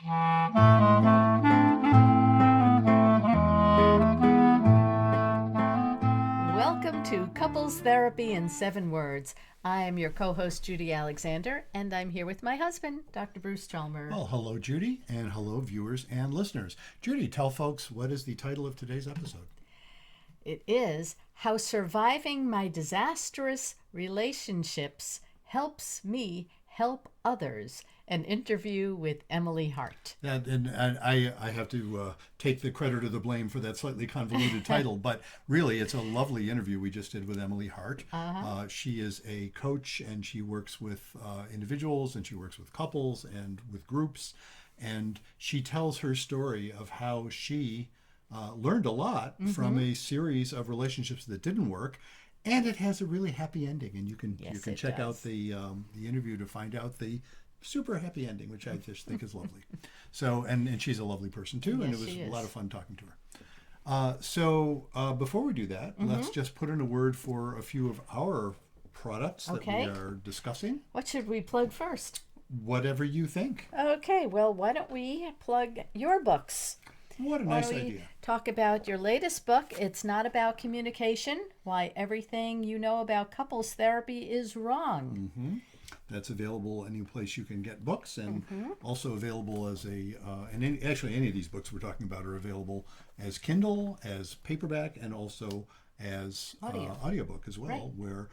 Welcome to Couples Therapy in 7 Words. I am your co-host, Judy Alexander, and I'm here with my husband, Dr. Bruce Chalmer. Well, hello, Judy, and hello, viewers and listeners. Judy, tell folks what is the title of today's episode? It is How Surviving My Disastrous Relationships Helps Me Help Others, an interview with Emily Hart. And I have to take the credit or the blame for that slightly convoluted title, but really it's a lovely interview we just did with Emily Hart. She is a coach and she works with individuals and she works with couples and with groups. And she tells her story of how she learned a lot from a series of relationships that didn't work. And it has a really happy ending, and you can check out the interview to find out the super happy ending, which I just think is lovely. So, and she's a lovely person too, and it was a lot of fun talking to her. So before we do that, let's just put in a word for a few of our products that we are discussing. What should we plug first? Whatever you think. Okay, well, why don't we plug your books? What a nice idea. Talk about your latest book, It's Not About Communication, Why Everything You Know About Couples Therapy is Wrong. Mm-hmm. That's available any place you can get books, and also available as actually any of these books we're talking about are available as Kindle, as paperback, and also as audiobook as well, where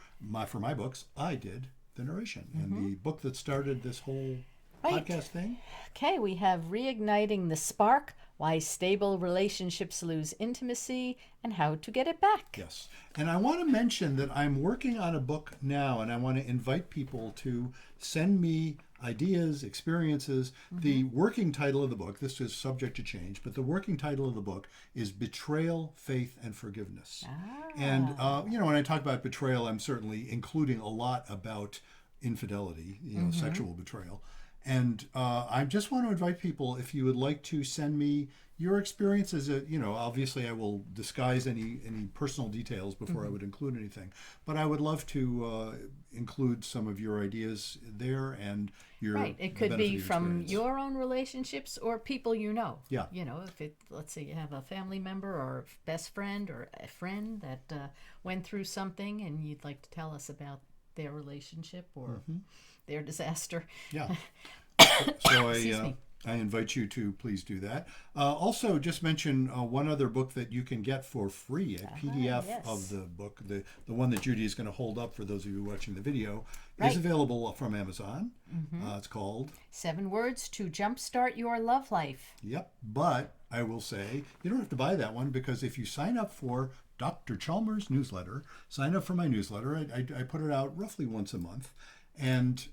for my books, I did the narration. And the book that started this whole podcast thing. Okay, we have Reigniting the Spark, Why Stable Relationships Lose Intimacy, and How to Get It Back. Yes. And I want to mention that I'm working on a book now, and I want to invite people to send me ideas, experiences. The working title of the book, this is subject to change, but the working title of the book is Betrayal, Faith, and Forgiveness. And, when I talk about betrayal, I'm certainly including a lot about infidelity, sexual betrayal. And I just want to invite people, if you would like to send me your experiences, obviously I will disguise any personal details before I would include anything. But I would love to include some of your ideas there and your it could be from your own relationships or people you know. Yeah. If let's say you have a family member or best friend or a friend that went through something and you'd like to tell us about their relationship or their disaster. Yeah. So I invite you to please do that. Also, just mention one other book that you can get for free, a PDF of the book. The one that Judy is going to hold up for those of you watching the video is available from Amazon. It's called 7 Words to Jumpstart Your Love Life. Yep. But I will say you don't have to buy that one, because if you sign up for Dr. Chalmers' newsletter, sign up for my newsletter. I put it out roughly once a month. And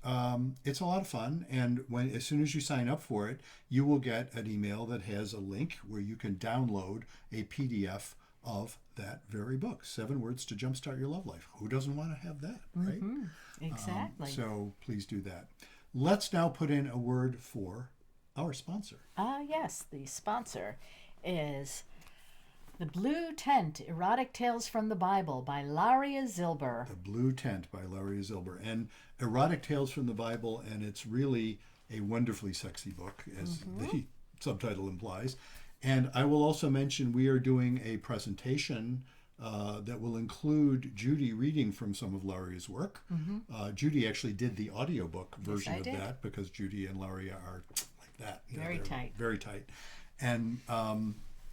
it's a lot of fun. And as soon as you sign up for it, you will get an email that has a link where you can download a PDF of that very book, 7 Words to Jumpstart Your Love Life. Who doesn't want to have that, right? Exactly. So please do that. Let's now put in a word for our sponsor. Yes, the sponsor is The Blue Tent, Erotic Tales from the Bible by Laria Zilber. The Blue Tent by Laria Zilber. And Erotic Tales from the Bible, and it's really a wonderfully sexy book, as the subtitle implies. And I will also mention we are doing a presentation that will include Judy reading from some of Laria's work. Judy actually did the audiobook version of that, because Judy and Laria are like that. Very tight. Very tight. And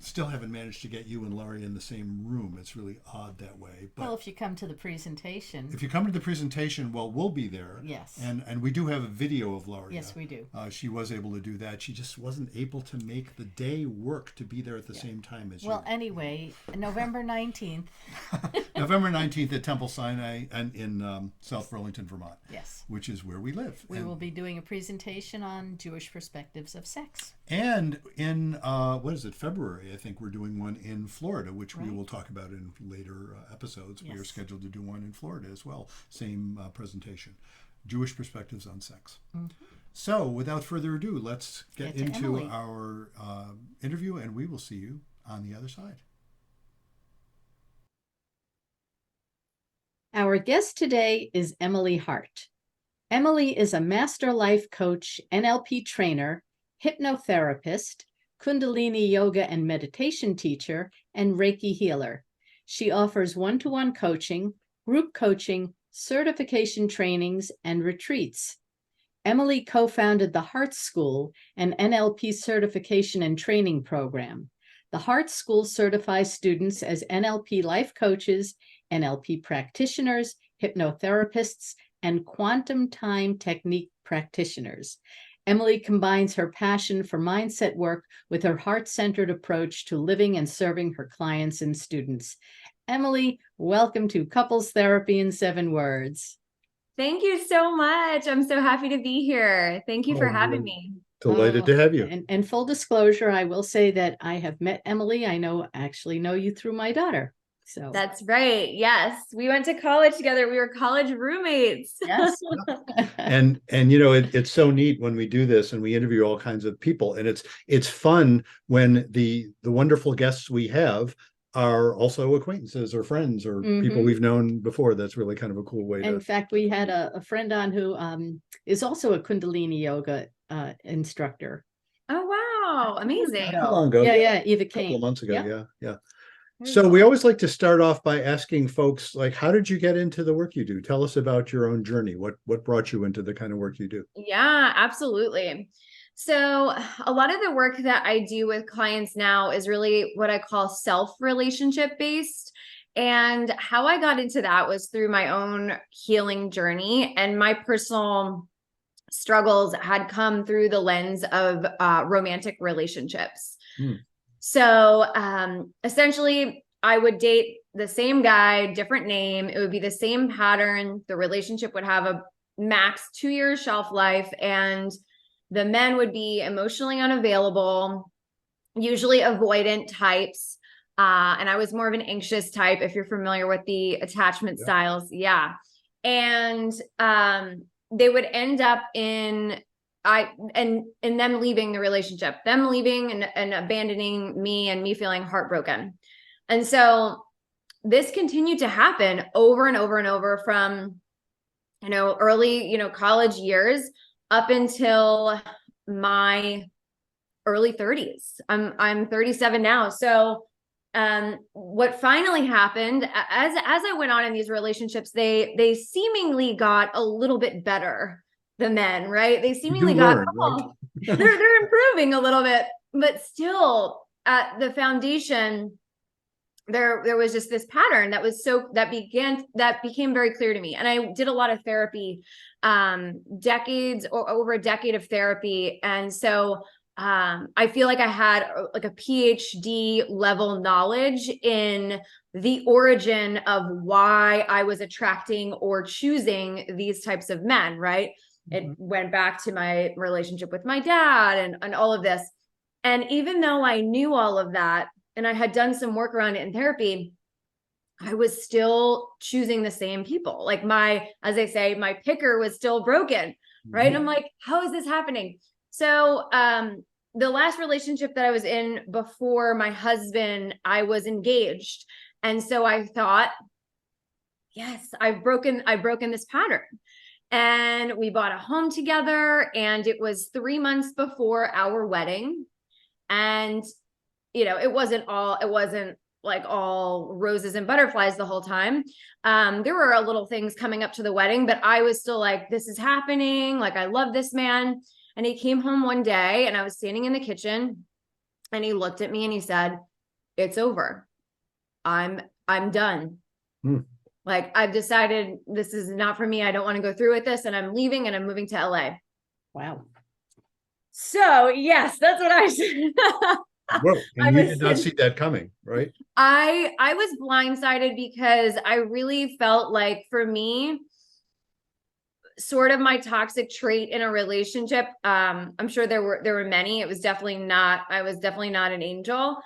still haven't managed to get you and Laurie in the same room. It's really odd that way. But well, if you come to the presentation. If you come to the presentation, well, we'll be there. Yes. And we do have a video of Laurie. Yes, we do. She was able to do that. She just wasn't able to make the day work to be there at the same time as you. Well, anyway, November 19th. November 19th at Temple Sinai and in South Burlington, Vermont. Yes. Which is where we live. We will be doing a presentation on Jewish perspectives of sex. And in, February, I think we're doing one in Florida, which we will talk about in later episodes. Yes. We are scheduled to do one in Florida as well. Same presentation. Jewish perspectives on sex. Mm-hmm. So, without further ado, let's get into our interview, and we will see you on the other side. Our guest today is Emily Hart. Emily is a master life coach, NLP trainer, hypnotherapist, Kundalini yoga and meditation teacher, and Reiki healer. She offers one-to-one coaching, group coaching, certification trainings, and retreats. Emily co-founded the Hart School, an NLP certification and training program. The Hart School certifies students as NLP life coaches, NLP practitioners, hypnotherapists, and quantum time technique practitioners. Emily combines her passion for mindset work with her heart-centered approach to living and serving her clients and students. Emily, welcome to Couples Therapy in 7 Words. Thank you so much. I'm so happy to be here. Thank you for having me. Delighted to have you. And full disclosure, I will say that I have met Emily. I actually know you through my daughter. So that's right. Yes. We went to college together. We were college roommates. Yes. and you know, it's so neat when we do this and we interview all kinds of people, and it's fun when the wonderful guests we have are also acquaintances or friends or people we've known before. That's really kind of a cool way. In fact, we had a friend on who is also a Kundalini yoga instructor. Oh, wow. Amazing. How long ago? Yeah. Eva Kane. A couple of months ago. Yeah. So we always like to start off by asking folks, like, how did you get into the work you do? Tell us about your own journey. What brought you into the kind of work you do? Yeah, absolutely. So a lot of the work that I do with clients now is really what I call self-relationship based. And how I got into that was through my own healing journey, and my personal struggles had come through the lens of romantic relationships. So essentially, I would date the same guy, different name. It would be the same pattern. The relationship would have a max 2-year shelf life, and the men would be emotionally unavailable, usually avoidant types. And I was more of an anxious type, if you're familiar with the attachment styles. Yeah. And they would end up in them leaving the relationship, them leaving and abandoning me, and me feeling heartbroken. And so this continued to happen over and over and over from, early, college years up until my early 30s. I'm 37 now. So what finally happened as I went on in these relationships, they seemingly got a little bit better. The men, right? They seemingly got, they're improving a little bit, but still at the foundation, there was just this pattern that became very clear to me. And I did a lot of therapy, decades or over a decade of therapy. And so I feel like I had like a PhD level knowledge in the origin of why I was attracting or choosing these types of men, right? It went back to my relationship with my dad and all of this. And even though I knew all of that and I had done some work around it in therapy, I was still choosing the same people. Like as I say, my picker was still broken, right? And I'm like, how is this happening? So the last relationship that I was in before my husband, I was engaged. And so I thought, yes, I've broken this pattern. And we bought a home together, and it was 3 months before our wedding. And, it wasn't like all roses and butterflies the whole time. There were little things coming up to the wedding, but I was still like, this is happening. Like, I love this man. And he came home one day, and I was standing in the kitchen, and he looked at me and he said, "It's over. I'm done. Like, I've decided this is not for me. I don't want to go through with this, and I'm leaving, and I'm moving to LA." Wow. So yes, that's what I said. Whoa, and you did not see that coming, right? I was blindsided because I really felt like, for me, sort of my toxic trait in a relationship, I'm sure there were many. I was definitely not an angel.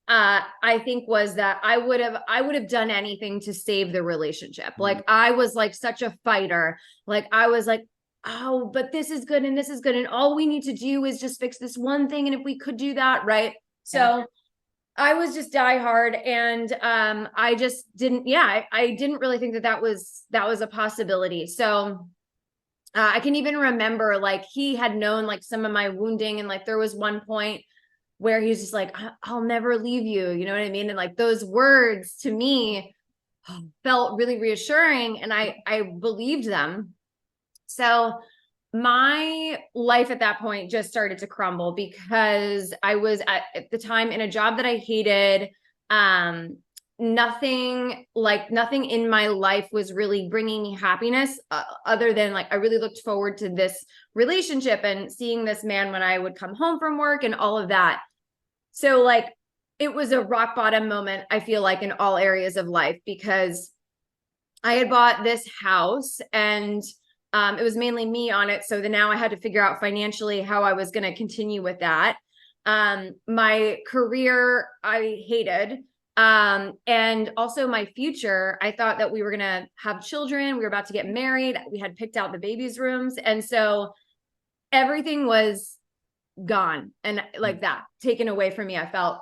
I think was that I would have done anything to save the relationship. Like, I was like such a fighter. Like, I was like, oh, but this is good and this is good, and all we need to do is just fix this one thing, and if we could do that, right? So I was just diehard, and I just didn't. Yeah, I didn't really think that was a possibility. So I can even remember like he had known like some of my wounding, and like there was one point where he's just like, I'll never leave you. You know what I mean? And like those words to me felt really reassuring, and I believed them. So my life at that point just started to crumble because I was at the time in a job that I hated. Nothing in my life was really bringing me happiness, other than like I really looked forward to this relationship and seeing this man when I would come home from work and all of that. So like it was a rock bottom moment, I feel like, in all areas of life, because I had bought this house, and it was mainly me on it. So then now I had to figure out financially how I was going to continue with that. My career, I hated. And also my future, I thought that we were going to have children. We were about to get married. We had picked out the baby's rooms. And so everything was gone and like that taken away from me. I felt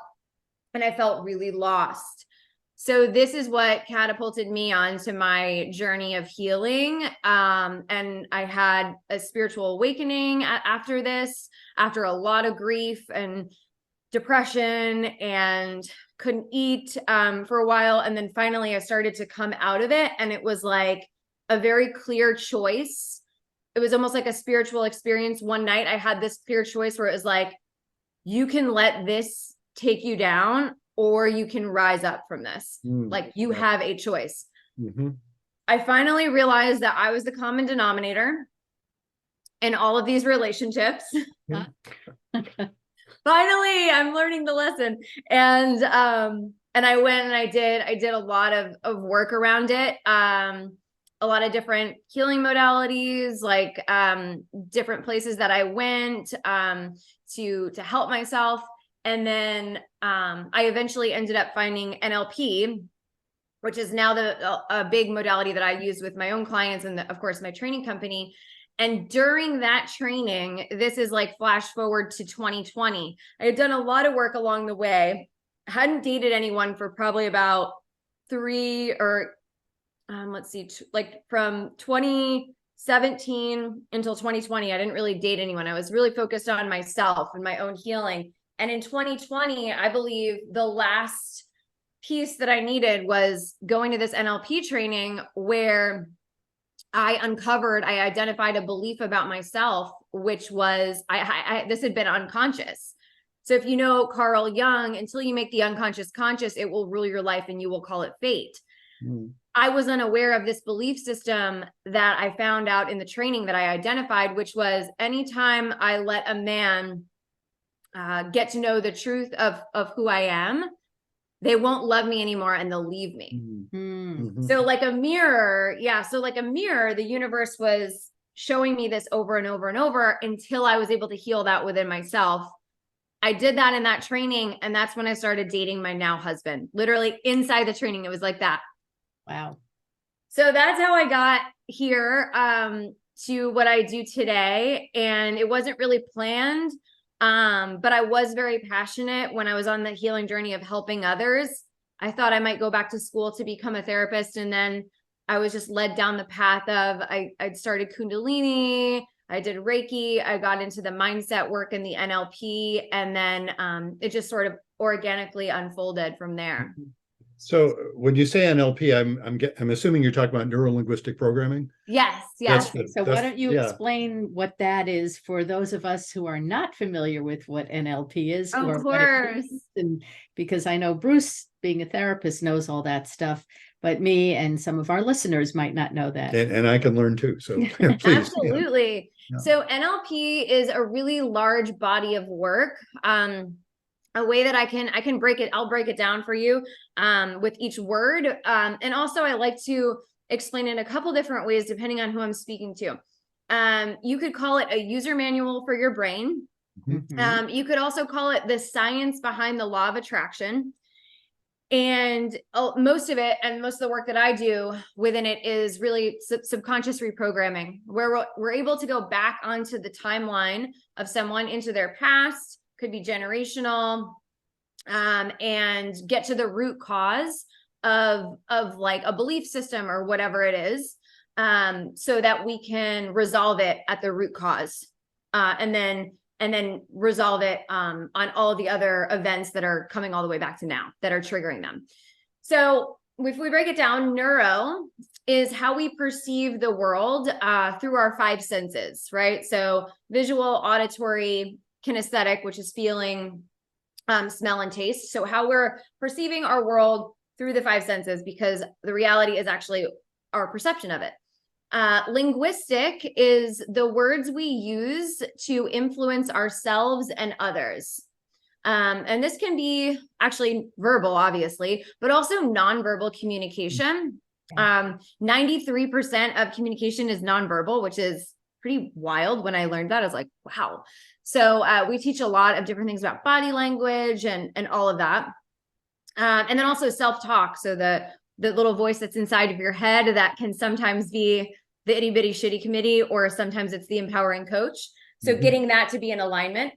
really lost. So this is what catapulted me onto my journey of healing. And I had a spiritual awakening after this, after a lot of grief and depression, and couldn't eat for a while. And then finally I started to come out of it. And it was like a very clear choice. It was almost like a spiritual experience. One night I had this clear choice where it was like, you can let this take you down, or you can rise up from this. Like you have a choice. I finally realized that I was the common denominator in all of these relationships. Finally, I'm learning the lesson. And I went and I did a lot of work around it. A lot of different healing modalities, like different places that I went to help myself. And then I eventually ended up finding NLP, which is now a big modality that I use with my own clients and of course my training company. And during that training, this is like flash forward to 2020. I had done a lot of work along the way. I hadn't dated anyone for probably about like from 2017 until 2020, I didn't really date anyone. I was really focused on myself and my own healing. And in 2020, I believe the last piece that I needed was going to this NLP training, where I identified a belief about myself, which was, this had been unconscious. So if you know Carl Jung, until you make the unconscious conscious, it will rule your life and you will call it fate. I was unaware of this belief system that I found out in the training that I identified, which was anytime I let a man get to know the truth of who I am, they won't love me anymore and they'll leave me. So like a mirror, the universe was showing me this over and over and over until I was able to heal that within myself. I did that in that training, and that's when I started dating my now husband. Literally inside the training, it was like that. Wow. So that's how I got here to what I do today. And it wasn't really planned, but I was very passionate when I was on the healing journey of helping others. I thought I might go back to school to become a therapist. And then I was just led down the path of, I'd started Kundalini, I did Reiki, I got into the mindset work and the NLP, and then it just sort of organically unfolded from there. So when you say NLP, I'm assuming you're talking about neurolinguistic programming. Yes. So why don't you explain what that is for those of us who are not familiar with what NLP is? Of course. And because I know Bruce, being a therapist, knows all that stuff, but me and some of our listeners might not know that. And I can learn too. So please. Absolutely. Yeah. So NLP is a really large body of work. A way that I can break it, I'll break it down for you with each word. And also I like to explain it in a couple different ways, depending on who I'm speaking to. You could call it a user manual for your brain. You could also call it the science behind the law of attraction. And most of it, and most of the work that I do within it, is really subconscious reprogramming, where we're able to go back onto the timeline of someone into their past, could be generational, and get to the root cause of like a belief system or whatever it is. so that we can resolve it at the root cause, and then resolve it on all the other events that are coming all the way back to now that are triggering them. So if we break it down, neuro is how we perceive the world through our five senses, right? So visual, auditory, kinesthetic, which is feeling, smell, and taste. So how we're perceiving our world through the five senses, because the reality is actually our perception of it. Linguistic is the words we use to influence ourselves and others. And this can be actually verbal, obviously, but also nonverbal communication. 93% of communication is nonverbal, which is pretty wild. When I learned that, I was like, wow. So we teach a lot of different things about body language and all of that. And then also self-talk. So the little voice that's inside of your head that can sometimes be the itty bitty shitty committee, or sometimes it's the empowering coach. So getting that to be in alignment.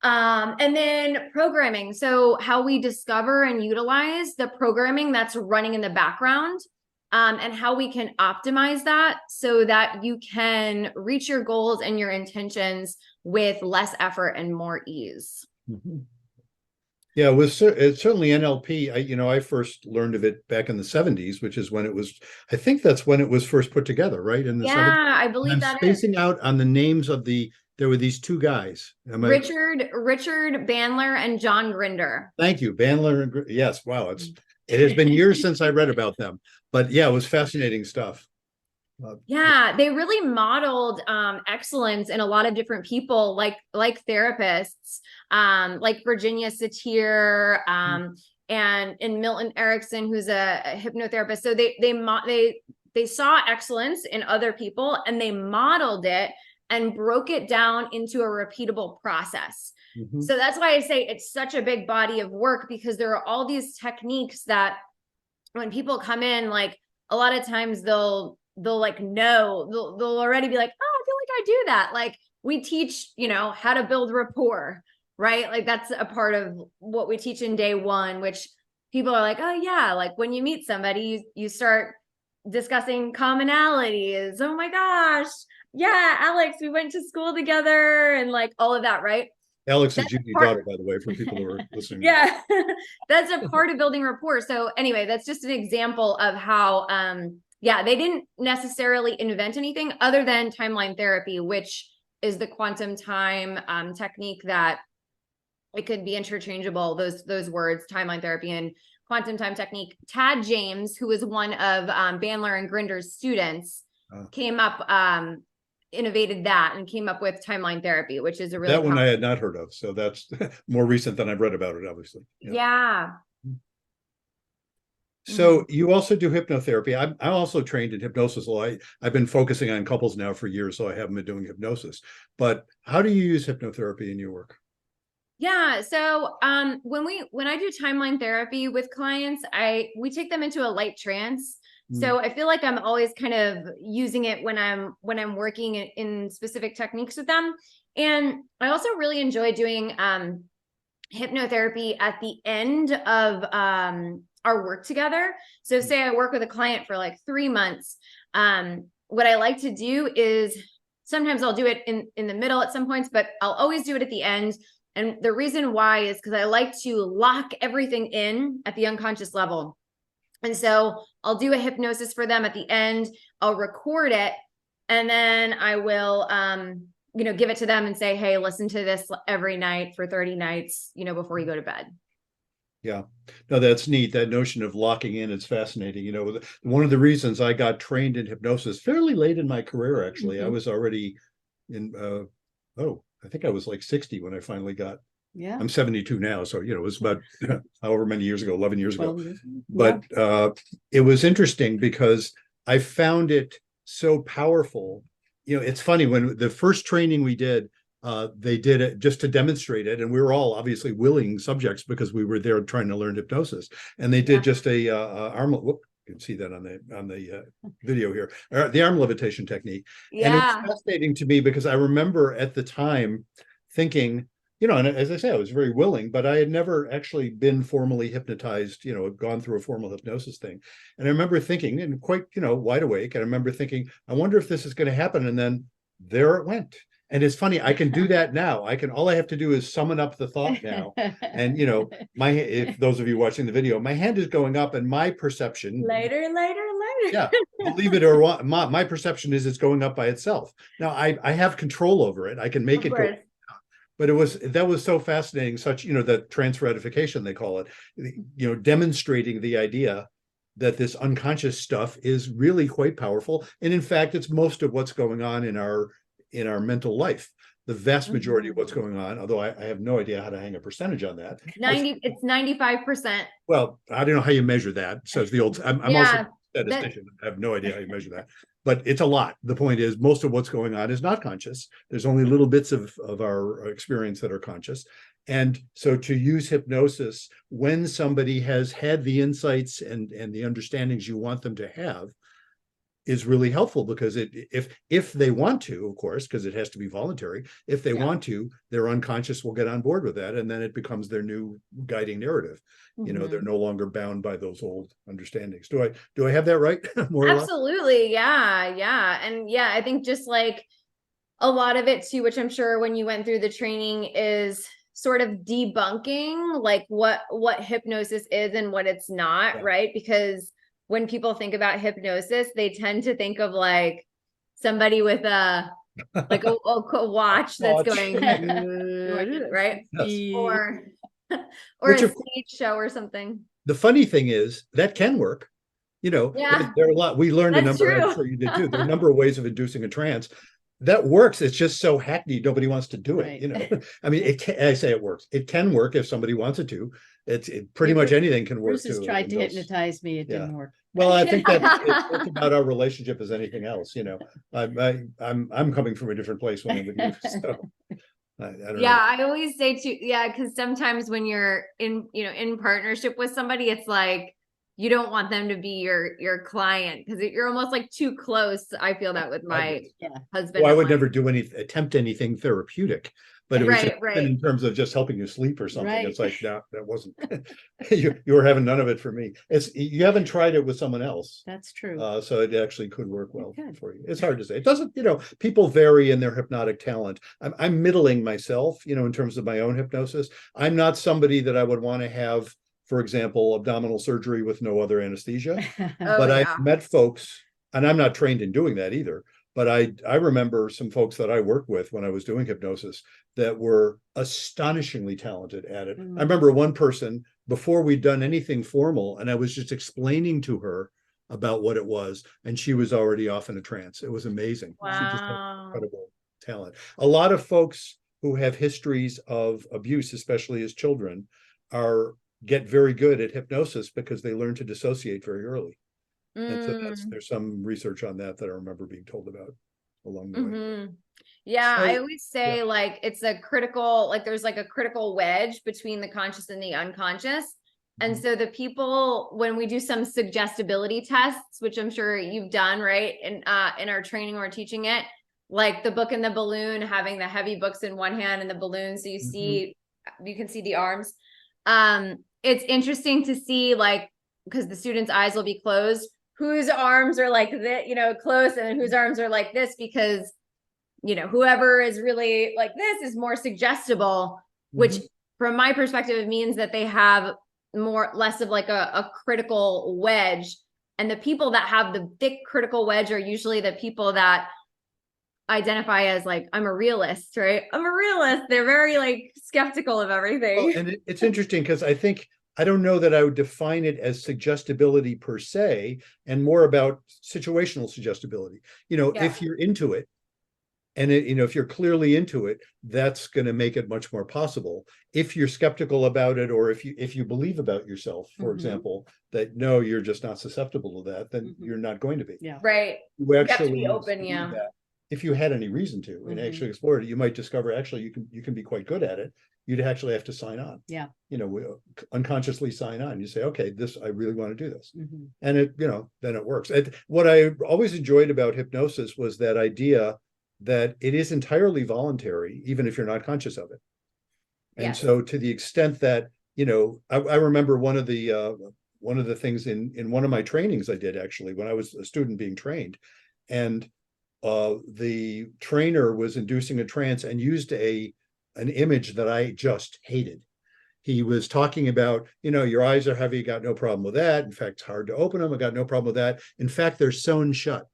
And then programming. So how we discover and utilize the programming that's running in the background, and how we can optimize that so that you can reach your goals and your intentions with less effort and more ease. Yeah, it's certainly NLP. I first learned of it back in the 70s, which is when it was, I think that's when it was first put together, right? In the 70s. I believe I'm that is. spacing out on the names of there were these two guys. Richard Bandler and John Grinder. Thank you, Bandler and yes. Wow, it has been years since I read about them, but yeah, it was fascinating stuff. Yeah, they really modeled excellence in a lot of different people, like therapists, like Virginia Satir, and Milton Erickson, who's a hypnotherapist. So they saw excellence in other people, and they modeled it and broke it down into a repeatable process. So that's why I say it's such a big body of work, because there are all these techniques that when people come in, like a lot of times they'll like know, they'll already be like, oh, I feel like I do that. Like we teach, how to build rapport, right? Like that's a part of what we teach in day one, which people are like, oh yeah, like when you meet somebody, you start discussing commonalities. Oh my gosh, yeah, Alex, we went to school together, and like all of that, right? Alex is Judy's daughter, by the way, for people who are listening. Yeah, that's a part of building rapport. So anyway, that's just an example of how, they didn't necessarily invent anything other than timeline therapy, which is the quantum time technique that it could be interchangeable, those words, timeline therapy and quantum time technique. Tad James, who was one of Bandler and Grinder's students, came up, innovated that and came up with timeline therapy, which is a really that one I had not heard of. So that's more recent than I've read about it, obviously. Yeah. So you also do hypnotherapy. I'm also trained in hypnosis. I've been focusing on couples now for years, so I haven't been doing hypnosis. But how do you use hypnotherapy in your work? Yeah. So when I do timeline therapy with clients, we take them into a light trance. So I feel like I'm always kind of using it when I'm working in specific techniques with them. And I also really enjoy doing hypnotherapy at the end of our work together. So say I work with a client for like 3 months. What I like to do is sometimes I'll do it in the middle at some points, but I'll always do it at the end. And the reason why is because I like to lock everything in at the unconscious level. And so I'll do a hypnosis for them at the end. I'll record it, and then I will, give it to them and say, hey, listen to this every night for 30 nights, before you go to bed. Yeah, no, that's neat. That notion of locking in is fascinating. One of the reasons I got trained in hypnosis fairly late in my career, actually, I was already in, I think I was like 60 when I finally got. Yeah. I'm 72 now, so it was about however many years ago, 11 years ago. Yeah. But it was interesting because I found it so powerful. It's funny, when the first training we did, they did it just to demonstrate it, and we were all obviously willing subjects because we were there trying to learn hypnosis. And they did just a arm. Whoop, you can see that on the video here, the arm levitation technique. And it was fascinating to me because I remember at the time thinking, and as I say, I was very willing, but I had never actually been formally hypnotized, gone through a formal hypnosis thing. And I remember thinking, and quite, wide awake, and I remember thinking, I wonder if this is going to happen. And then there it went. And it's funny, I can do that now. All I have to do is summon up the thought now. And, if those of you watching the video, my hand is going up and my perception. Later. Yeah, believe it or not, my perception is it's going up by itself. Now I have control over it. I can make it go. But that was so fascinating, such, the transfer edification, they call it, demonstrating the idea that this unconscious stuff is really quite powerful. And in fact, it's most of what's going on in our mental life. The vast majority of what's going on, although I have no idea how to hang a percentage on that. It's 95%. Well, I don't know how you measure that, says the old, I'm also a statistician. I have no idea how you measure that. But it's a lot. The point is, most of what's going on is not conscious. There's only little bits of our experience that are conscious. And so to use hypnosis when somebody has had the insights and the understandings you want them to have is really helpful, because if they want to, of course, because it has to be voluntary, if they want to, their unconscious will get on board with that, and then it becomes their new guiding narrative. They're no longer bound by those old understandings. Do I have that right? More Absolutely. Yeah. And yeah, I think just like a lot of it too, which I'm sure when you went through the training, is sort of debunking like what hypnosis is and what it's not, right? Because when people think about hypnosis, they tend to think of like somebody with a watch that's going right, or a stage show or something. The funny thing is that can work. There are a lot. We learned a number. I'm sure you did too. There are a number of ways of inducing a trance that works. It's just so hackneyed, nobody wants to do it. I mean, I say it works. It can work if somebody wants it to. Pretty much anything can work. Bruce has tried to hypnotize me. It didn't work. Well, I think that it's about our relationship as anything else. I'm coming from a different place when I'm with you. So I don't know. I always say too, because sometimes when you're in partnership with somebody, it's like you don't want them to be your client, because you're almost like too close. I feel that with my husband. Well, I would never attempt anything therapeutic, but it was in terms of just helping you sleep or something. It's like, no, that wasn't. you were having none of it for me. You haven't tried it with someone else. That's true. So it actually could work well for you. It's hard to say. It doesn't. People vary in their hypnotic talent. I'm middling myself. In terms of my own hypnosis, I'm not somebody that I would want to have, for example, abdominal surgery with no other anesthesia. But I've met folks, and I'm not trained in doing that either. But I remember some folks that I worked with when I was doing hypnosis that were astonishingly talented at it. I remember one person, before we'd done anything formal, and I was just explaining to her about what it was, and she was already off in a trance. It was amazing. Wow. She just had incredible talent. A lot of folks who have histories of abuse, especially as children, get very good at hypnosis because they learn to dissociate very early. And so there's some research on that I remember being told about along the way. Yeah, so, I always say like it's a critical, like there's like a critical wedge between the conscious and the unconscious. And so the people, when we do some suggestibility tests, which I'm sure you've done, right? In our training or teaching it, like the book and the balloon, having the heavy books in one hand and the balloon. So you can see the arms. It's interesting to see, like, because the students' eyes will be closed, whose arms are like this, close, and whose arms are like this, because, whoever is really like this is more suggestible, which from my perspective means that they have less of like a critical wedge. And the people that have the thick critical wedge are usually the people that identify as like, I'm a realist, right? I'm a realist. They're very like skeptical of everything. Well, and it's interesting because I don't know that I would define it as suggestibility per se, and more about situational suggestibility. If you're into it, and if you're clearly into it, that's going to make it much more possible. If you're skeptical about it, or if you believe about yourself, for example, that no, you're just not susceptible to that, then you're not going to be. Yeah. Right. You have to be open. Yeah. If you had any reason to and actually explored it, you might discover actually you can be quite good at it. You'd actually have to sign on. Yeah. Unconsciously sign on. You say, okay, I really want to do this. And then it works. What I always enjoyed about hypnosis was that idea that it is entirely voluntary, even if you're not conscious of it. And Yes. so to the extent that, I remember one of the things in one of my trainings I did actually when I was a student being trained, and the trainer was inducing a trance and used an image that I just hated. He was talking about, your eyes are heavy, got no problem with that. In fact, it's hard to open them. I got no problem with that. In fact, they're sewn shut.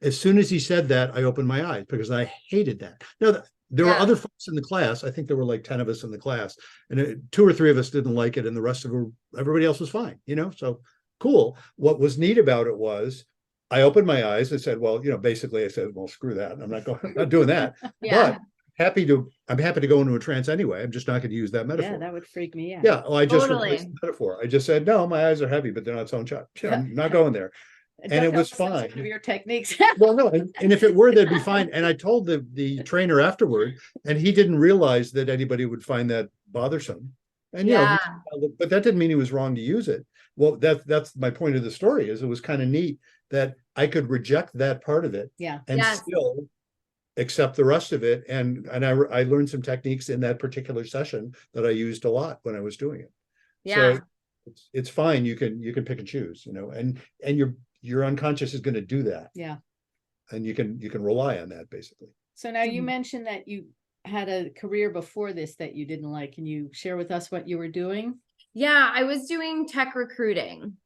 As soon as he said that, I opened my eyes because I hated that. Now, there were Yeah. other folks in the class. I think there were like 10 of us in the class, and 2 or 3 of us didn't like it, and the rest of everybody else was fine, so cool. What was neat about it was I opened my eyes and said, well, basically I said, well, screw that. I'm not doing that. Yeah. But I'm happy to go into a trance anyway. I'm just not going to use that metaphor. Yeah, that would freak me out. Yeah, well, I just replaced Totally. the metaphor. I just said, no, my eyes are heavy, but they're not sewn shut. Yeah. I'm not going there. And it was fine. Some of your techniques. Well, no, and if it were, that'd be fine. And I told the trainer afterward, and he didn't realize that anybody would find that bothersome. And Yeah. but that didn't mean he was wrong to use it. Well, that's my point of the story. Is it was kind of neat that I could reject that part of it, Yeah. and Yes. still accept the rest of it. And I learned some techniques in that particular session that I used a lot when I was doing it. Yeah. So it's fine. You can pick and choose, and your unconscious is going to do that. Yeah. And you can rely on that basically. So now you Mhm. mentioned that you had a career before this that you didn't like. Can you share with us what you were doing? Yeah. I was doing tech recruiting.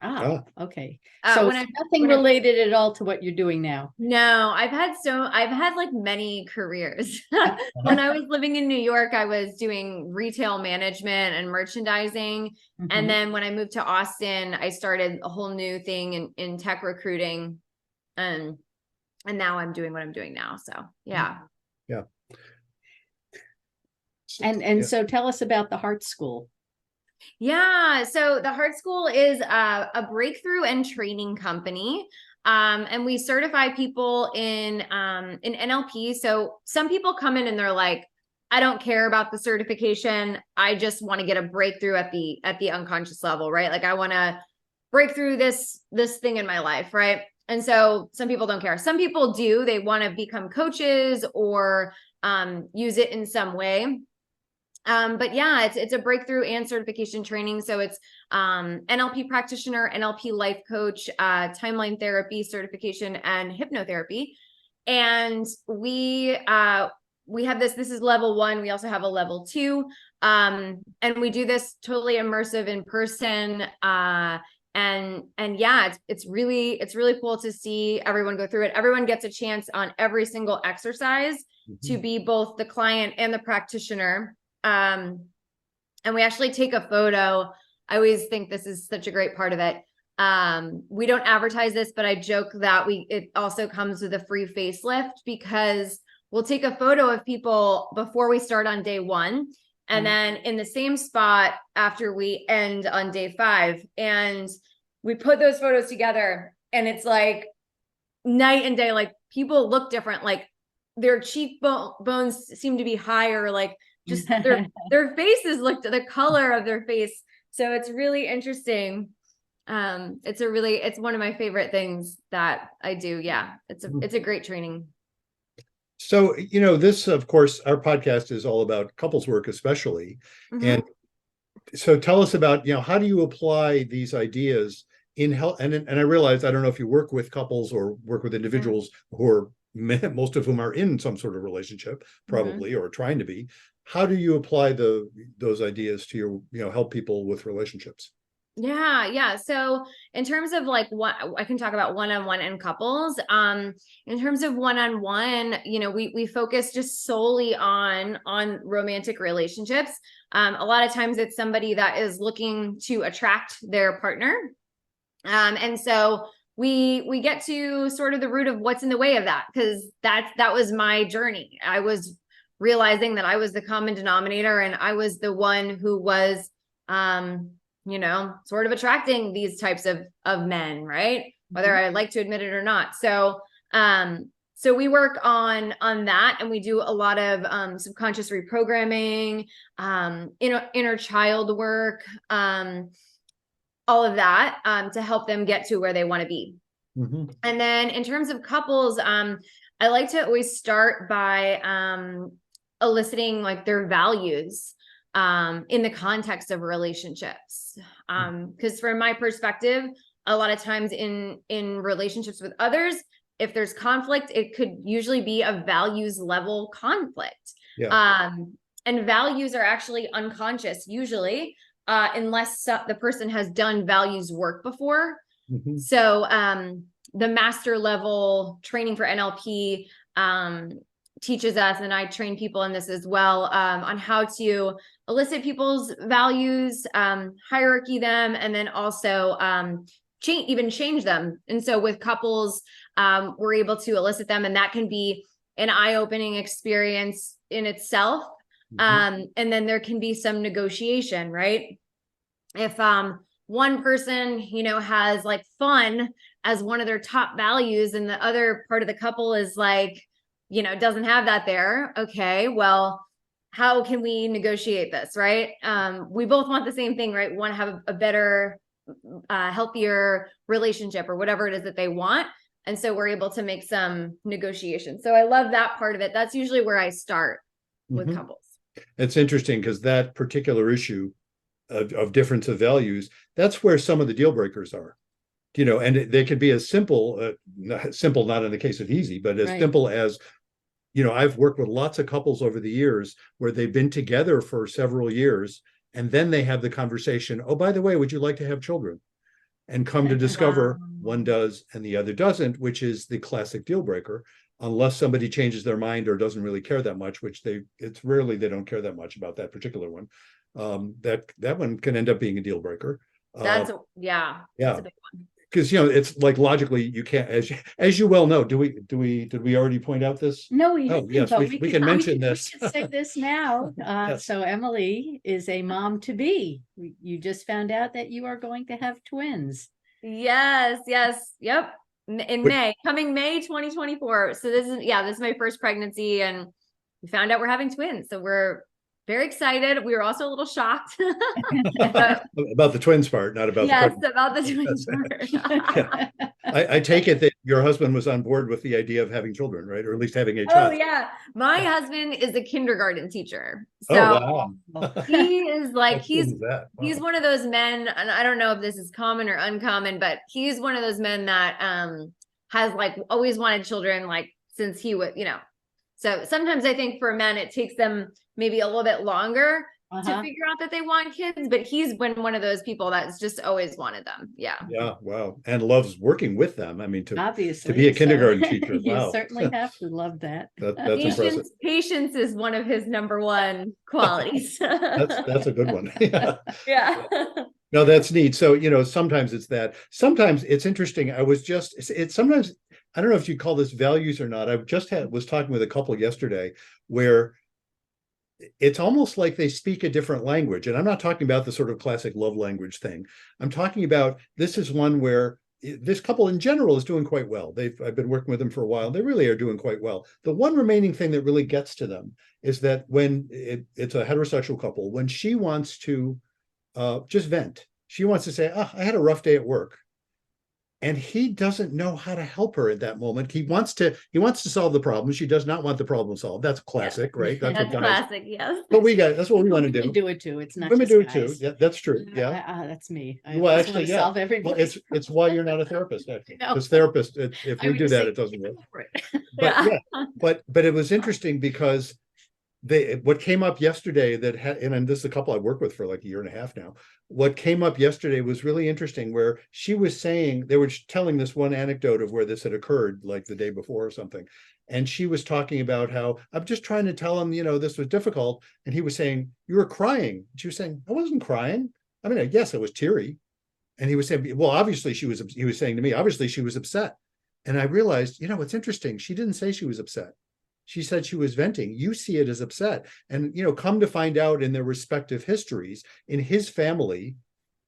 Ah, okay. Uh, So when I- nothing when I- related at all to what you're doing now. No, I've had like many careers. When I was living in New York, I was doing retail management and merchandising. Mhm. And then when I moved to Austin, I started a whole new thing in tech recruiting. And now I'm doing what I'm doing now. So yeah. Yeah. And so tell us about the Hart School. Yeah. So the Hart School is a breakthrough and training company. And we certify people in NLP. So some people come in and they're like, I don't care about the certification. I just want to get a breakthrough at the unconscious level, right? Like I want to break through this thing in my life, right? And so some people don't care. Some people do. They want to become coaches or use it in some way. But yeah, it's a breakthrough and certification training. So it's NLP practitioner, NLP life coach, timeline therapy certification, and hypnotherapy. And we have this is level 1. We also have a level 2. And we do this totally immersive in person. And yeah, it's really cool to see everyone go through it. Everyone gets a chance on every single exercise to be both the client and the practitioner. And we actually take a photo. I always think this is such a great part of it. We don't advertise this, but I joke that it also comes with a free facelift because we'll take a photo of people before we start on day 1. And then in the same spot after we end on day 5, and we put those photos together, and it's like night and day. Like people look different. Like their cheekbones seem to be higher. Like just their faces looked the color of their face. So it's really interesting. It's one of my favorite things that I do. Yeah. It's a great training. So, this, of course, our podcast is all about couples work, especially. Mhm. And so tell us about, how do you apply these ideas in health? And I realize, I don't know if you work with couples or work with individuals who are, most of whom are in some sort of relationship, probably, or trying to be. How do you apply those ideas to help people with relationships? Yeah. So in terms of like what I can talk about one-on-one and couples, in terms of one-on-one, we focus just solely on romantic relationships. A lot of times it's somebody that is looking to attract their partner. And so we get to sort of the root of what's in the way of that, because that was my journey. I was realizing that I was the common denominator, and I was the one who was sort of attracting these types of men, right? Whether I like to admit it or not. So we work on that, and we do a lot of subconscious reprogramming, inner child work, all of that to help them get to where they want to be. And then in terms of couples, I like to always start by eliciting like their values in the context of relationships. Because from my perspective, a lot of times in relationships with others, if there's conflict, it could usually be a values level conflict. Yeah. And values are actually unconscious usually, unless the person has done values work before. Mhm. So the master level training for NLP teaches us, and I train people in this as well, on how to elicit people's values, hierarchy them, and then also change them. And so with couples, we're able to elicit them, and that can be an eye-opening experience in itself. Mhm. And then there can be some negotiation, right? If one person, has like fun as one of their top values, and the other part of the couple is like, doesn't have that there. Okay, well, how can we negotiate this, right? We both want the same thing, right? We want to have a better, healthier relationship, or whatever it is that they want. And so we're able to make some negotiation. So I love that part of it. That's usually where I start with Mhm. couples. It's interesting because that particular issue of difference of values, that's where some of the deal breakers are. And they could be as simple, simple, not in the case of easy, but as Right. simple as, I've worked with lots of couples over the years where they've been together for several years, and then they have the conversation, oh, by the way, would you like to have children? And come to discover one does and the other doesn't, which is the classic deal breaker, unless somebody changes their mind or doesn't really care that much, which it's rarely they don't care that much about that particular one. That one can end up being a deal breaker. That's Uh, yeah, yeah. that's a big one. Because it's like logically you can't, as you well know. Did we already point out this? No, we Oh, didn't, yes, but we can mention this. We can say this now. Yes. So Emily is a mom to be. You just found out that you are going to have twins. Yes, yep. In May, coming May 2024. So this is my first pregnancy, and we found out we're having twins. So we're very excited. We were also a little shocked. About the twins part, not about the pregnancy. About the twins part. Yeah. I take it that your husband was on board with the idea of having children, right? Or at least having a Oh child. yeah. My husband is a kindergarten teacher. Oh, So wow. he is like, How cool is that? Wow. he's one of those men, and I don't know if this is common or uncommon, but he's one of those men that has like always wanted children, like since he was, so sometimes I think for men it takes them maybe a little bit longer to figure out that they want kids, but he's been one of those people that's just always wanted them. Yeah. Yeah. Wow. And loves working with them. I mean, Obviously, to be a kindergarten teacher. You Wow. certainly have to love that. That's impressive. Patience is one of his number one qualities. That's a good one. Yeah. Yeah. No, that's neat. So, sometimes it's that. Sometimes it's interesting. It's sometimes, I don't know if you call this values or not. Was talking with a couple yesterday where it's almost like they speak a different language. And I'm not talking about the sort of classic love language thing. I'm talking about, this is one where this couple in general is doing quite well. I've been working with them for a while. They really are doing quite well. The one remaining thing that really gets to them is that when it's a heterosexual couple, when she wants to just vent, she wants to say, oh, I had a rough day at work. And he doesn't know how to help her at that moment. He wants to solve the problem. She does not want the problem solved. That's classic, right? That's what guys, classic, yes. But that's what we want to do. Do it too. It's not women just do it guys. too. Yeah, that's true. Yeah. That's me. Well, actually, yeah. Solve everybody's it's why you're not a therapist, actually. No. Because therapists, if we do that, it doesn't work. But but it was interesting because what came up yesterday and this is a couple I've worked with for like a year and a half now. What came up yesterday was really interesting, where she was saying, they were telling this one anecdote of where this had occurred like the day before or something. And she was talking about how, I'm just trying to tell him, this was difficult. And he was saying, you were crying. And she was saying, I wasn't crying. I mean, yes, it was teary. And he was saying, well, obviously he was saying to me, obviously she was upset. And I realized, it's interesting. She didn't say she was upset. She said she was venting. You see it as upset. And, come to find out in their respective histories, in his family,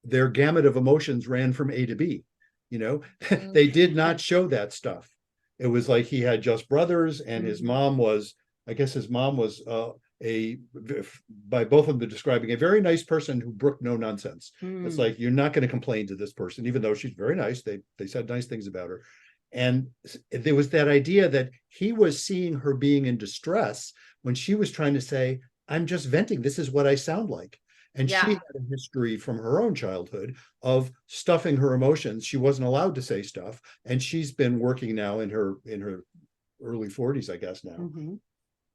their gamut of emotions ran from A to B. They did not show that stuff. It was like he had just brothers, and his mom was, I guess his mom was by both of them describing a very nice person who brooked no nonsense. It's like, you're not going to complain to this person, even though she's very nice. They said nice things about her. And there was that idea that he was seeing her being in distress when she was trying to say, I'm just venting. This is what I sound like. And she Yeah. had a history from her own childhood of stuffing her emotions. She wasn't allowed to say stuff. And she's been working now in her early 40s, I guess now,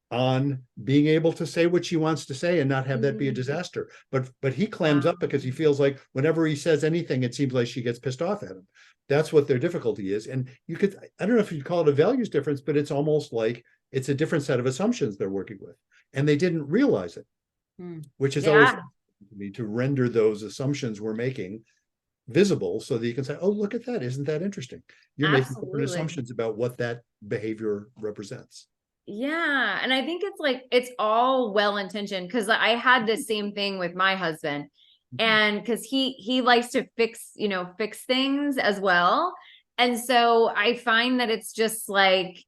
on being able to say what she wants to say and not have that be a disaster. But he clams up because he feels like whenever he says anything, it seems like she gets pissed off at him. That's what their difficulty is. And you could, I don't know if you'd call it a values difference, but it's almost like it's a different set of assumptions they're working with. And they didn't realize it, which is always to me, to render those assumptions we're making visible so that you can say, oh, look at that. Isn't that interesting? You're making different assumptions about what that behavior represents. Yeah. And I think it's like, it's all well-intentioned, because I had the same thing with my husband. And because he likes to fix things as well. And so I find that it's just like,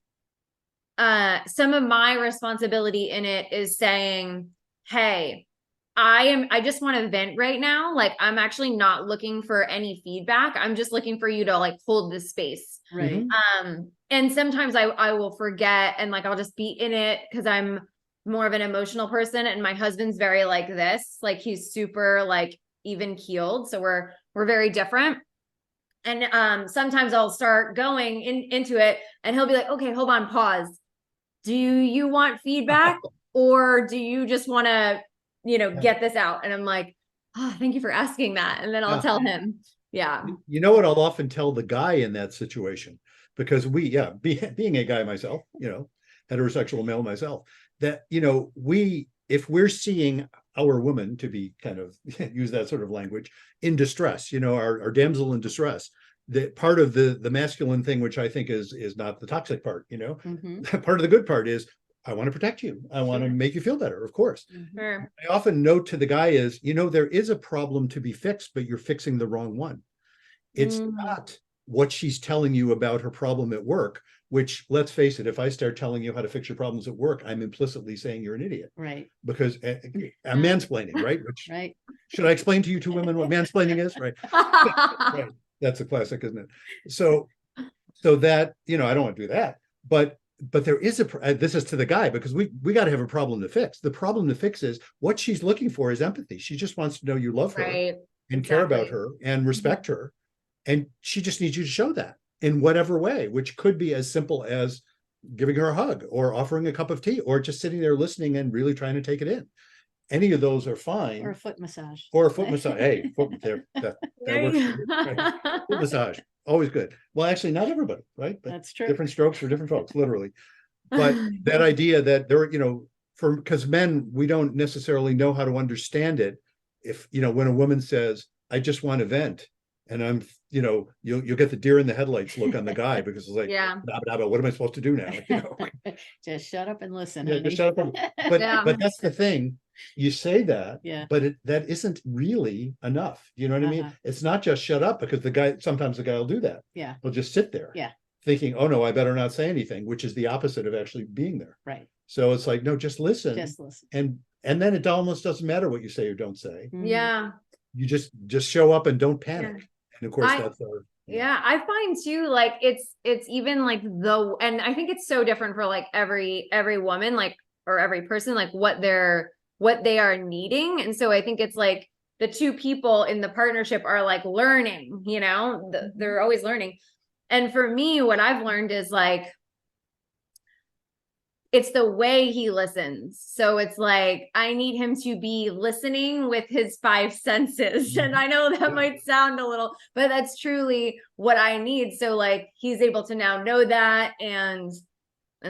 some of my responsibility in it is saying, hey, I just want to vent right now. Like, I'm actually not looking for any feedback. I'm just looking for you to like hold this space. Right. And sometimes I will forget, and like, I'll just be in it because I'm more of an emotional person. And my husband's very like this, like he's super like even keeled. So we're very different. And sometimes I'll start going into it and he'll be like, okay, hold on, pause. Do you want feedback, or do you just want to, get this out? And I'm like, oh, thank you for asking that. And then I'll tell him, yeah. You know what I'll often tell the guy in that situation, because being a guy myself, heterosexual male myself, that, if we're seeing our woman, to be kind of use that sort of language, in distress, our damsel in distress, that part of the masculine thing, which I think is not the toxic part, part of the good part is, I want to protect you. I want to make you feel better, of course. Sure. I often note to the guy is, there is a problem to be fixed, but you're fixing the wrong one. It's not what she's telling you about her problem at work, which, let's face it, if I start telling you how to fix your problems at work, I'm implicitly saying you're an idiot. Right. Because I'm mansplaining, right? Which, right. Should I explain to you two women what mansplaining is? Right. Right. That's a classic, isn't it? So that, I don't want to do that. But there is this is to the guy, because we got to have a problem to fix. The problem to fix is what she's looking for is empathy. She just wants to know you love her and care about her and respect her. And she just needs you to show that in whatever way, which could be as simple as giving her a hug or offering a cup of tea or just sitting there listening and really trying to take it in. Any of those are fine. Or a foot massage. Or a foot massage. Hey, that works. Right? Foot massage, always good. Well, actually, not everybody, right? But that's true. Different strokes for different folks, literally. But that idea that there, because men, we don't necessarily know how to understand it. If, when a woman says, I just want to vent, and I'm, you'll get the deer in the headlights look on the guy, because it's like, what am I supposed to do now? Just shut up and listen. Yeah, just shut up. But that's the thing. You say that, but that isn't really enough. You know what I mean? It's not just shut up, because sometimes the guy will do that. Yeah. He'll just sit there. Yeah. Thinking, oh no, I better not say anything, which is the opposite of actually being there. Right. So it's like, no, just listen. Just listen. And then it almost doesn't matter what you say or don't say. Yeah. You just show up and don't panic. Yeah. And of course that's our I find too, like it's even like and I think it's so different for like every woman, like, or every person, like what they are needing. And so I think it's like the two people in the partnership are like learning, they're always learning. And for me, what I've learned is like, it's the way he listens. So it's like, I need him to be listening with his 5 senses. And I know that might sound a little, but that's truly what I need. So like, he's able to now know that. And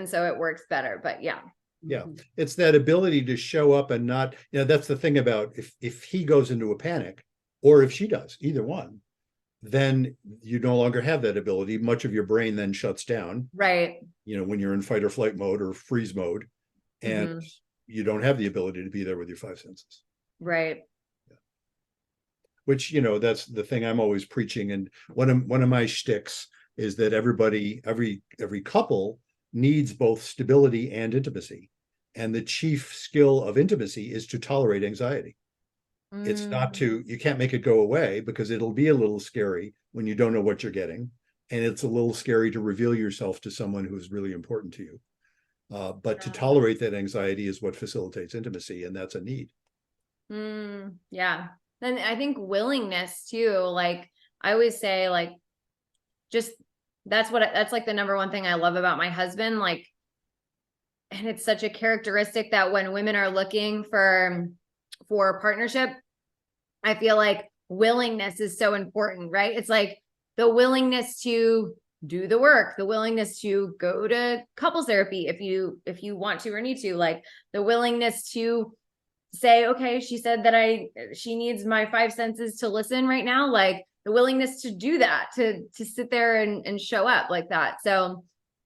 so it works better, but yeah. Yeah. It's that ability to show up and not, that's the thing about if he goes into a panic, or if she does, either one, then you no longer have that ability. Much of your brain then shuts down. Right. When you're in fight or flight mode or freeze mode, and you don't have the ability to be there with your 5 senses. Right. Yeah. Which, that's the thing I'm always preaching. And one of my shticks is that every couple needs both stability and intimacy. And the chief skill of intimacy is to tolerate anxiety. It's not you can't make it go away, because it'll be a little scary when you don't know what you're getting. and it's a little scary to reveal yourself to someone who's really important to you. But to tolerate that anxiety is what facilitates intimacy, and that's a need. Yeah. Then I think willingness too, like I always say, like, just that's like the number one thing I love about my husband. Like, and it's such a characteristic that when women are looking for a partnership, I feel like willingness is so important, right? It's like the willingness to do the work, the willingness to go to couples therapy if you want to or need to, like the willingness to say, okay, she said that she needs my five senses to listen right now, like the willingness to do that, to sit there and show up like that. So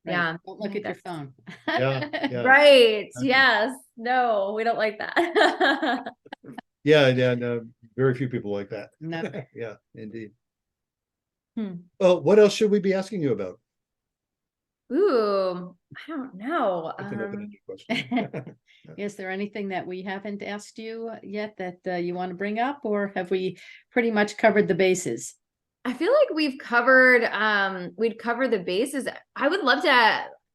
Right. yeah. Don't look at your phone. Yeah. Right. Yes. No, we don't like that. Yeah, no, very few people like that. No. Yeah, indeed. Hmm. Well, what else should we be asking you about? Ooh, I don't know. That's an open-ended question. Is there anything that we haven't asked you yet that you want to bring up, or have we pretty much covered the bases? I feel like we'd cover the bases. I would love to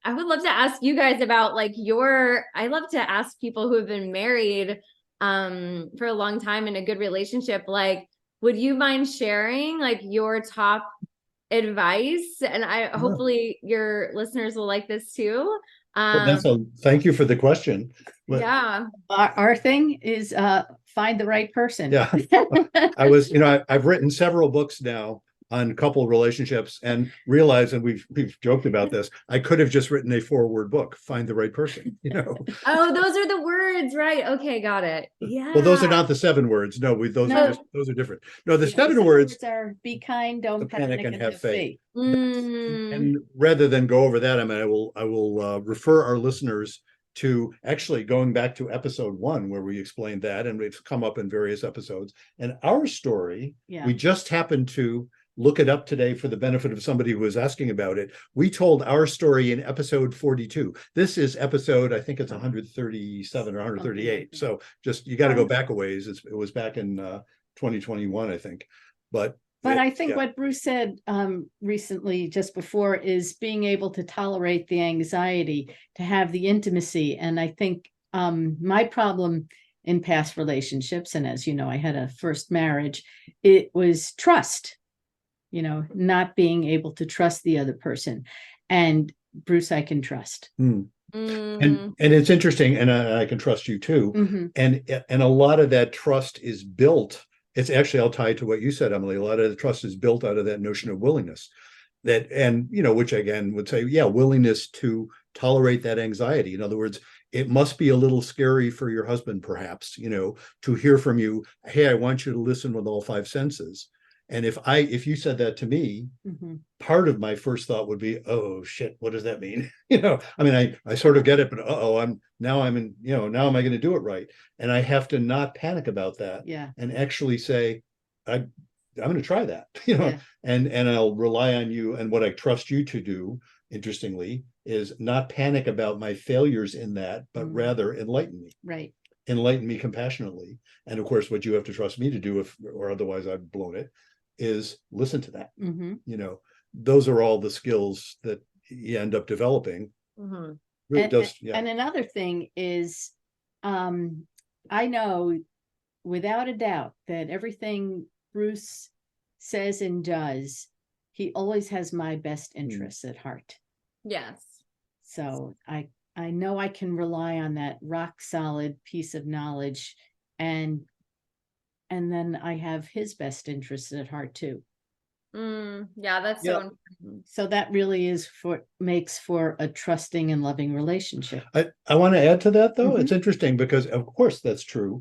ask you guys about like I love to ask people who have been married for a long time in a good relationship, like, would you mind sharing like your top advice? And hopefully your listeners will like this too. Well, thank you for the question. But, yeah. Our thing is find the right person. yeah, I've written several books now on couple relationships, and realize, and we've joked about this, I could have just written a 4-word book, find the right person, Oh, those are the words, right? Okay, got it. Yeah. Well, those are not the 7 words. No, those are different. No, the 7 words are be kind, don't panic, and have faith. And rather than go over that, I mean, I will refer our listeners to actually going back to episode 1, where we explained that, and it's come up in various episodes. And our story, we just happened to look it up today for the benefit of somebody who was asking about it. We told our story in episode 42. This is episode, I think it's 137 or 138. So just, you got to go back a ways. It was back in 2021, I think. But I think what Bruce said recently, just before, is being able to tolerate the anxiety, to have the intimacy. And I think my problem in past relationships, and as you know, I had a first marriage, it was trust, not being able to trust the other person. And Bruce, I can trust. And it's interesting, and I can trust you too. And a lot of that trust is built. It's actually, I'll tie it to what you said, Emily. A lot of the trust is built out of that notion of willingness, which again would say, willingness to tolerate that anxiety. In other words, it must be a little scary for your husband, perhaps, to hear from you, hey, I want you to listen with all 5 senses. And if you said that to me, part of my first thought would be, oh shit, what does that mean? I mean, I sort of get it, but now am I going to do it right? And I have to not panic about that. Yeah. And actually say, I'm going to try that, and I'll rely on you. And what I trust you to do, interestingly, is not panic about my failures in that, but rather enlighten me. Right. Enlighten me compassionately. And of course, what you have to trust me to do, or otherwise I've blown it, is listen to that. Those are all the skills that you end up developing. Really does. Yeah. And another thing is, I know without a doubt that everything Bruce says and does, he always has my best interests at heart. Yes. So I know I can rely on that rock solid piece of knowledge, and then I have his best interests at heart too. Yeah, that's so important. So that really makes for a trusting and loving relationship. I want to add to that, though. It's interesting because, of course, that's true.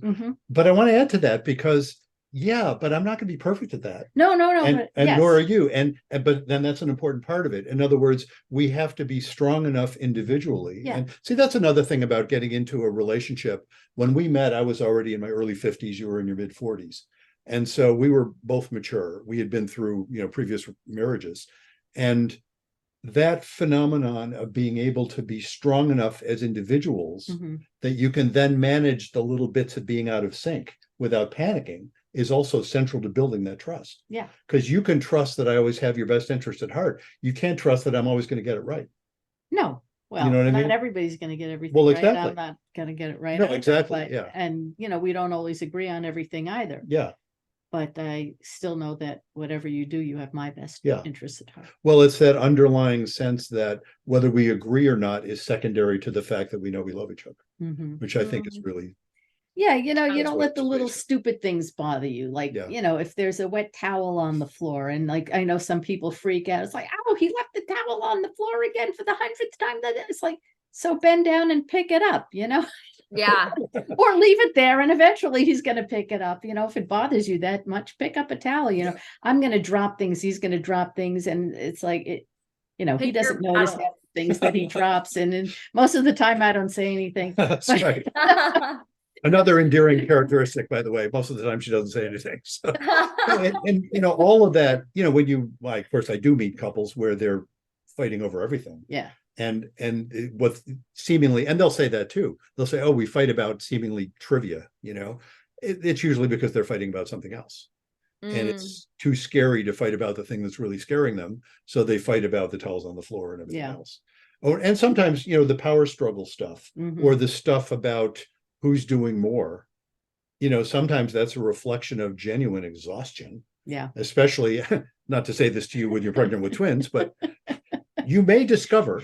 But I want to add to that because, but I'm not going to be perfect at that. No. And nor are you. But then that's an important part of it. In other words, we have to be strong enough individually. Yeah. And see, that's another thing about getting into a relationship. When we met, I was already in my early 50s. You were in your mid 40s. And so we were both mature. We had been through, previous marriages. And that phenomenon of being able to be strong enough as individuals that you can then manage the little bits of being out of sync without panicking, is also central to building that trust. Yeah. Because you can trust that I always have your best interest at heart. You can't trust that I'm always going to get it right. No. Well, know what I not mean? everybody's going to get everything Well, right. exactly. I'm not going to get it right. No, either, exactly, but- yeah. And, we don't always agree on everything either. Yeah. But I still know that whatever you do, you have my best Yeah. interests at heart. Well, it's that underlying sense that whether we agree or not is secondary to the fact that we know we love each other, Mm-hmm. which I think is really, Yeah, you Sounds don't let the right, little basic. stupid things bother you. Like, Yeah. if there's a wet towel on the floor, and like I know some people freak out. It's like, oh, he left the towel on the floor again for the 100th time. That it's like, so bend down and pick it up, Yeah. or leave it there, and eventually he's going to pick it up. If it bothers you that much, pick up a towel. I'm going to drop things. He's going to drop things, and it's like it. He Pick your doesn't notice battle. things that he drops, and then most of the time I don't say anything. that's But- right. Another endearing characteristic, by the way. Most of the time she doesn't say anything. So, and all of that, when you, like, of course, I do meet couples where they're fighting over everything. Yeah. And what seemingly, and they'll say that too. They'll say, "Oh, we fight about seemingly trivia." It's usually because they're fighting about something else, and it's too scary to fight about the thing that's really scaring them. So they fight about the towels on the floor and everything else. Oh, and sometimes the power struggle stuff, Mhm. or the stuff about who's doing more. Sometimes that's a reflection of genuine exhaustion. Yeah. Especially, not to say this to you when you're pregnant with twins, but you may discover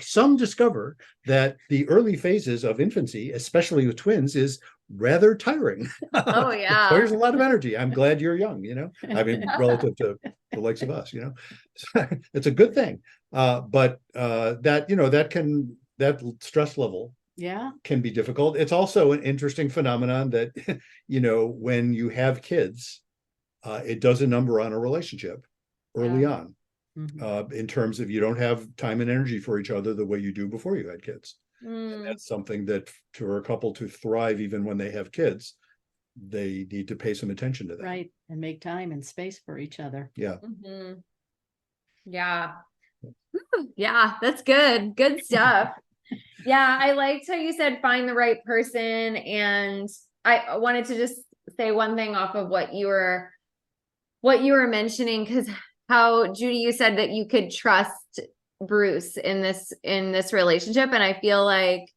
that the early phases of infancy, especially with twins, is rather tiring. Oh, yeah. There's a lot of energy. I'm glad you're young, I mean, relative to the likes of us, it's a good thing. But that stress level Yeah. can be difficult. It's also an interesting phenomenon that, when you have kids, it does a number on a relationship early on. Mhm. In terms of you don't have time and energy for each other the way you do before you had kids. And that's something that for a couple to thrive, even when they have kids, they need to pay some attention to that. Right. And make time and space for each other. Yeah. Mhm. Yeah. Yeah, that's good. Good stuff. Yeah, I liked how you said find the right person. And I wanted to just say one thing off of what you were mentioning, because how, Judy, you said that you could trust Bruce in this relationship. And I feel like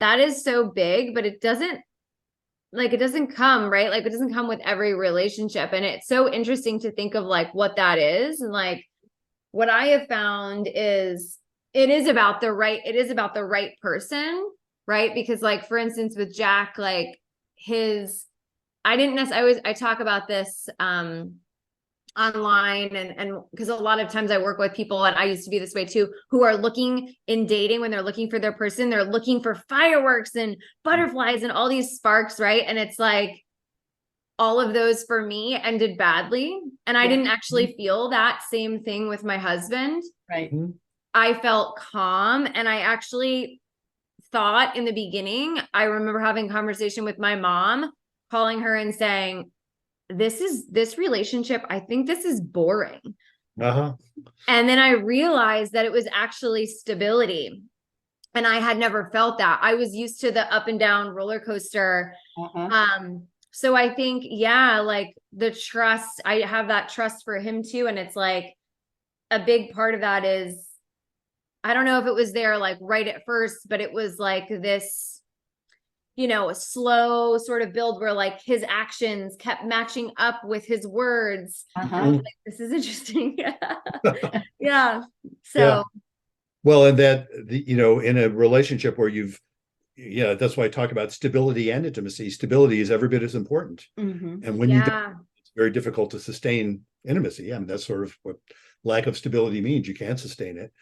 that is so big, but it doesn't come, right? Like, it doesn't come with every relationship. And it's so interesting to think of like what that is. And like, what I have found is it is about the right person, right? Because like, for instance, with Jack, like I talk about this, online and because a lot of times I work with people, and I used to be this way too, who are looking in dating, when they're looking for their person, they're looking for fireworks and butterflies and all these sparks, right? And it's like all of those for me ended badly. And I didn't actually feel that same thing with my husband. Right. I felt calm, and I actually thought in the beginning, I remember having a conversation with my mom, calling her and saying, this relationship, I think this is boring. Uh-huh. And then I realized that it was actually stability. And I had never felt that. I was used to the up and down roller coaster. So I think, like the trust, I have that trust for him too. And it's like a big part of that is, I don't know if it was there like right at first, but it was like this, a slow sort of build where like his actions kept matching up with his words. I was like, this is interesting. Yeah. So. Yeah. Well, and that, in a relationship where that's why I talk about stability and intimacy. Stability is every bit as important. And when you don't, it's very difficult to sustain intimacy. I mean, that's sort of what lack of stability means. You can't sustain it.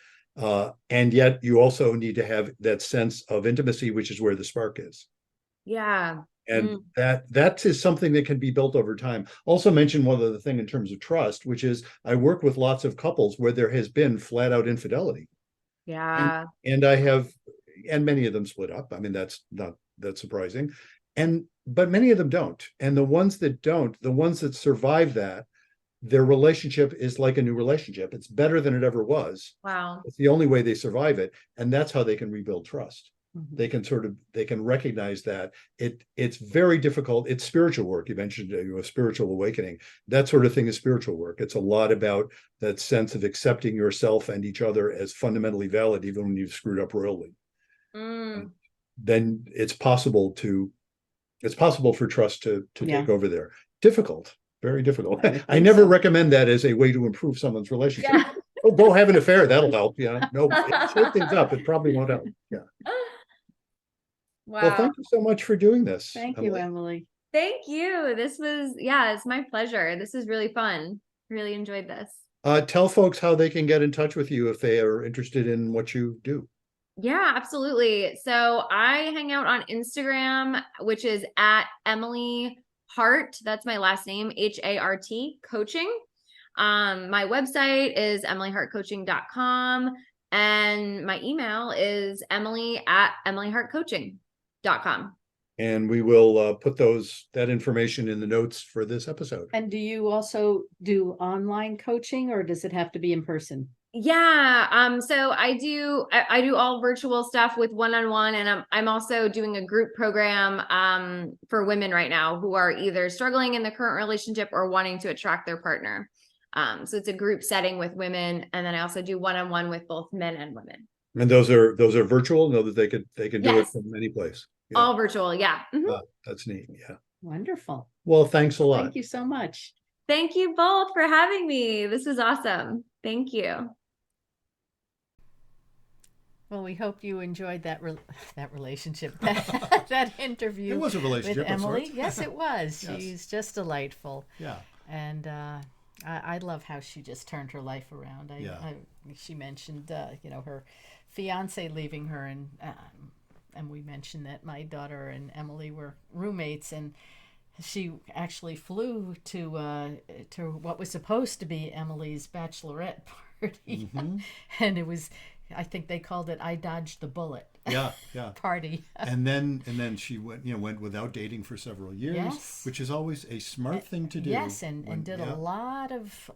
And yet you also need to have that sense of intimacy, which is where the spark is. Yeah. And that is something that can be built over time. Also mention one other thing in terms of trust, which is I work with lots of couples where there has been flat out infidelity. Yeah. And many of them split up. I mean, that's not that surprising. But many of them don't. And the ones that don't, the ones that survive that, their relationship is like a new relationship. It's better than it ever was. Wow. It's the only way they survive it. And that's how they can rebuild trust. they can recognize that it's very difficult. It's spiritual work. You mentioned a spiritual awakening. That sort of thing is spiritual work. It's a lot about that sense of accepting yourself and each other as fundamentally valid, even when you've screwed up royally. Then it's possible for trust to take over there. Difficult, very difficult. I never recommend that as a way to improve someone's relationship. Yeah. Oh, go have an affair. That'll help. Yeah. No, shake things up. It probably won't help. Yeah. Wow. Well, thank you so much for doing this. Thank you, Emily. Thank you. This was, it's my pleasure. This is really fun. Really enjoyed this. Tell folks how they can get in touch with you if they are interested in what you do. Yeah, absolutely. So I hang out on Instagram, which is at Emily Hart. That's my last name, Hart coaching. My website is emilyhartcoaching.com, and my email is emily@emilyhartcoaching.com. And we will put that information in the notes for this episode. And do you also do online coaching, or does it have to be in person? Yeah. So I do all virtual stuff with one-on-one, and I'm also doing a group program for women right now who are either struggling in the current relationship or wanting to attract their partner. So it's a group setting with women, and then I also do one-on-one with both men and women. And those are virtual. Know that they can do it Yes. from any place. Yeah. All virtual. Yeah. That's neat. Yeah. Wonderful. Well, thanks a lot. Thank you so much. Thank you both for having me. This was awesome. Thank you. Well, we hope you enjoyed that relationship, that interview. It was a relationship with Emily. of sorts. Yes, it was. Yes. She's just delightful. Yeah. And I love how she just turned her life around. She mentioned, her fiance leaving her, and we mentioned that my daughter and Emily were roommates, and she actually flew to what was supposed to be Emily's bachelorette party, and it was. I think they called it "I dodged the bullet." Yeah. Party. and then she went without dating for several years, yes. which is always a smart thing to do. Yes, and did a lot of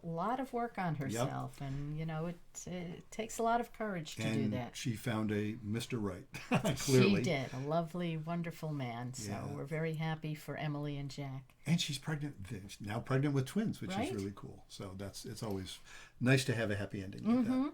work on herself, and it takes a lot of courage to do that. She found a Mr. Right. Clearly, she did, a lovely, wonderful man. So we're very happy for Emily and Jack. And she's now pregnant with twins, which is really cool. So it's always nice to have a happy ending like that.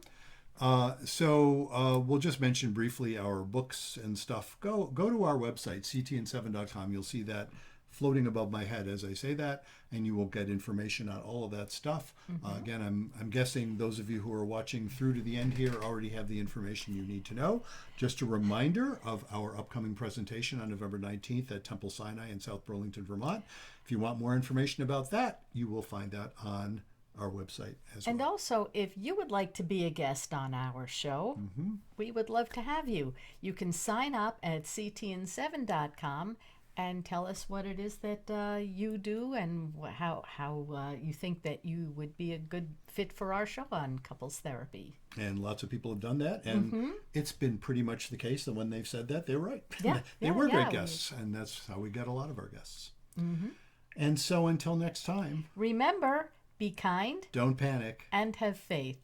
So we'll just mention briefly our books and stuff. Go to our website, ctn7.com. You'll see that floating above my head as I say that, and you will get information on all of that stuff. Again, I'm guessing those of you who are watching through to the end here already have the information you need to know. Just a reminder of our upcoming presentation on November 19th at Temple Sinai in South Burlington, Vermont. If you want more information about that, you will find that on our website as well. And also, if you would like to be a guest on our show, we would love to have you. You can sign up at ctn7.com and tell us what it is that you do and how you think that you would be a good fit for our show on couples therapy. And lots of people have done that, and it's been pretty much the case that when they've said that, they're right. Yeah, they were great guests, and that's how we get a lot of our guests. And so until next time, remember, be kind, don't panic, and have faith.